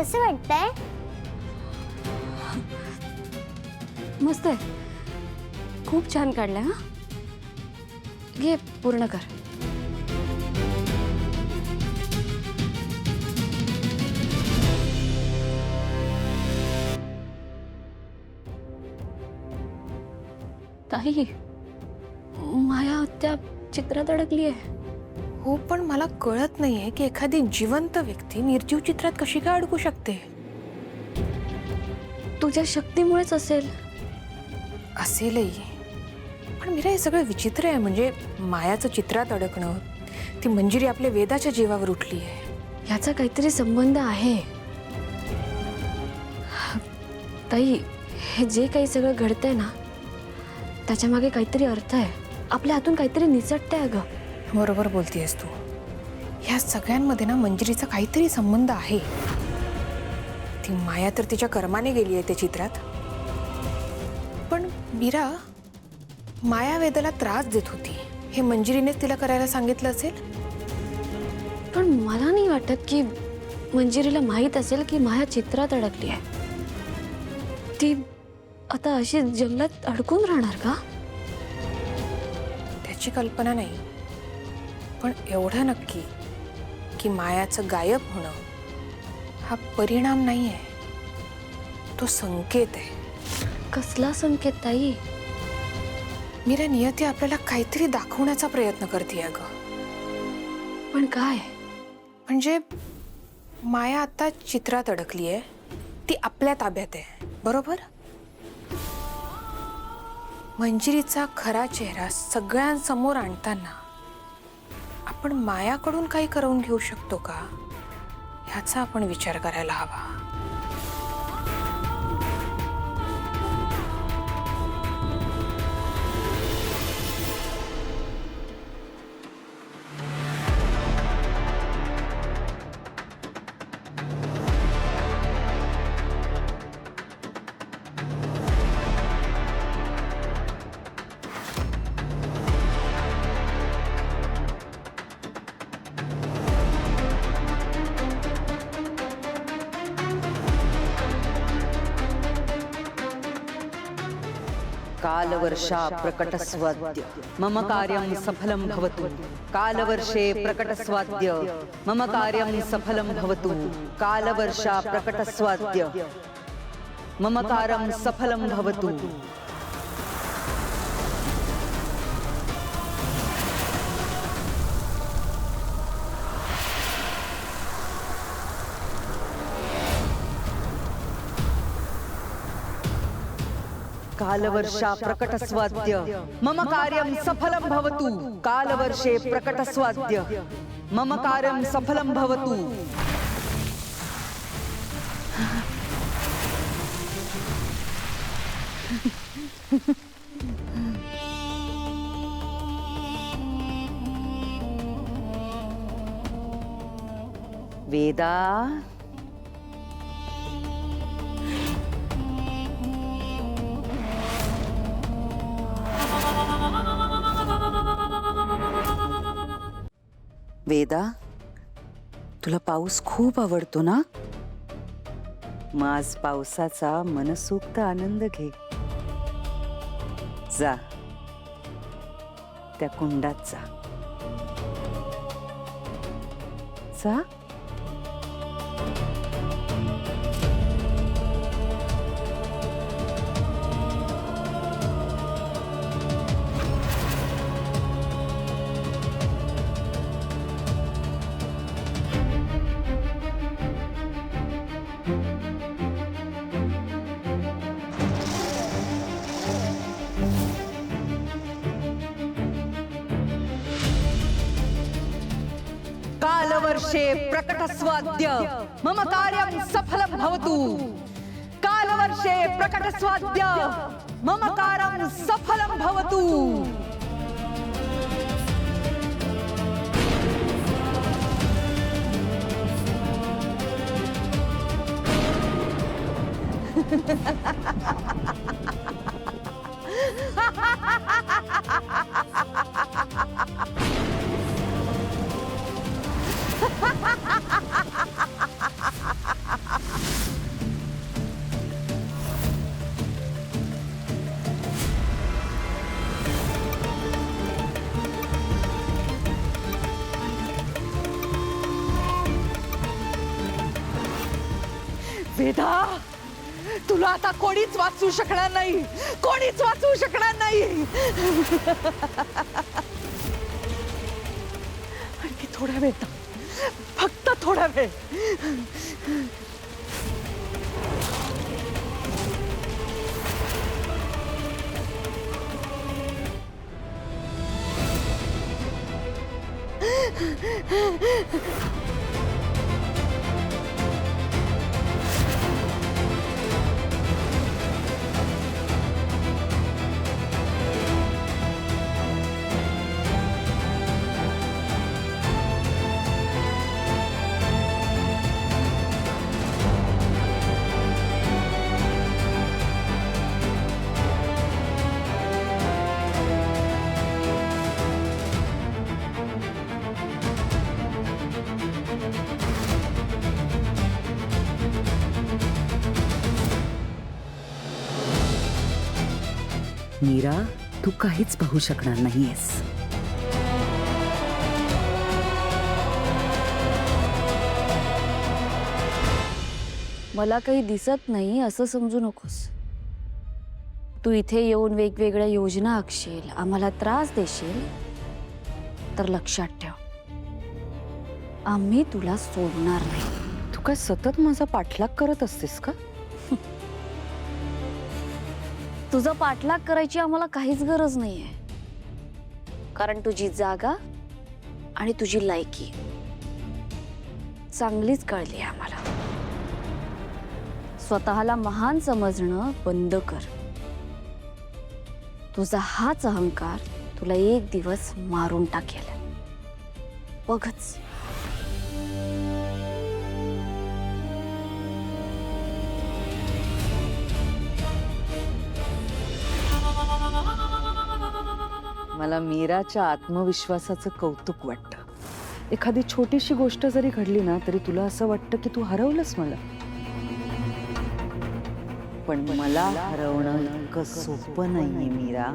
कसं वाटतंय? मस्त आहे, खूप छान काढलंय. हा घे, पूर्ण कर. ताई, माया त्या चित्रात अडकली आहे. हो, पण मला कळत नाहीये की एखादी जिवंत व्यक्ती निर्जीव चित्रात कशी काय अडकू शकते. तुझ्या शक्तीमुळेच असेल. असेलही, पण मीरा हे सगळं विचित्र आहे. म्हणजे मायाचं चित्रात अडकणं, ती मंजिरी आपल्या वेदाच्या जीवावर उठली आहे. याचा काहीतरी संबंध आहे. ताई, हे जे काही सगळं घडतंय ना, त्याच्या मागे काहीतरी अर्थ आहे. आपल्या हातून काहीतरी निसटतंय. अगं, बरोबर बोलतेयस तू. ह्या सगळ्यांमध्ये ना मंजिरीचा काहीतरी संबंध आहे. ती माया तर तिच्या कर्माने गेली आहे त्या चित्रात. पण मीरा, माया वेदाला त्रास देत होती, हे मंजिरीनेच तिला करायला सांगितलं असेल. पण मला नाही वाटत की मंजिरीला माहित असेल की माया चित्रात अडकली आहे. ती आता अशी जंगलात अडकून राहणार का? त्याची कल्पना नाही, पण एवढं नक्की की मायाचं गायब होणं हा परिणाम नाही आहे, तो संकेत आहे. कसला संकेत ताई? मीरा, नियती आपल्याला काहीतरी दाखवण्याचा प्रयत्न करते अगं. पण काय? म्हणजे माया आता चित्रात अडकली आहे, ती आपल्या ताब्यात आहे, बरोबर? मंजिरीचा खरा चेहरा सगळ्यांसमोर आणताना आपण मायाकडून काही करवून घेऊ शकतो का, ह्याचा आपण विचार करायला हवा. कालवर्षा प्रकटस्वाद्य मम कार्यं सफलं भवतु. कालवर्षे प्रकटस्वाद्य मम कार्यं सफलं भवतु. कालवर्षा प्रकटस्वाद्य मम कार्यं सफलं भवतु. कालवर्षा प्रकटस्वाद्य मम कार्यं सफलं भवतु. कालवर्षे प्रकटस्वाद्य मम कार्यं सफलं भवतु. वेदा, वेदा, तुला पाऊस खूप आवडतो ना? मग आज पावसाचा मनसोक्त आनंद घे. जा, त्या कुंडात जा. जा. कालवर्षे प्रकटस्वाद्य मम कार्यं सफलं भवतु. कालवर्षे प्रकटस्वाद्य मम कार्यं सफलं भवतु. वेदा, तुला आता कोणीच वाचवू शकणार नाही, कोणीच वाचवू शकणार नाही. आणखी थोडा वेळ, फक्त थोडा वेळ. मीरा, तू काहीच पाहू शकणार नाहीयेस. मला काही दिसत नाही असं समजू नकोस. तू इथे येऊन वेगवेगळ्या योजना आखशील, आम्हाला त्रास देशील, तर लक्षात ठेव, आम्ही तुला सोडणार नाही. तू काय सतत माझा पाठलाग करत असतेस का? तुझा पाठलाग करायची आम्हाला काहीच गरज नाहीये, कारण तुझी जागा आणि तुझी लायकी चांगलीच कळली आहे आम्हाला. स्वतःला महान समजणं बंद कर. तुझा हाच अहंकार तुला एक दिवस मारून टाकेल, बघच. मला मीराच्या आत्मविश्वासाचं कौतुक वाटतं. एखादी छोटीशी गोष्ट जरी घडली ना तरी तुला असं वाटतं की तू हरवलंस मला. पण मला हरवणं इतकं सोपं नाहीये मीरा.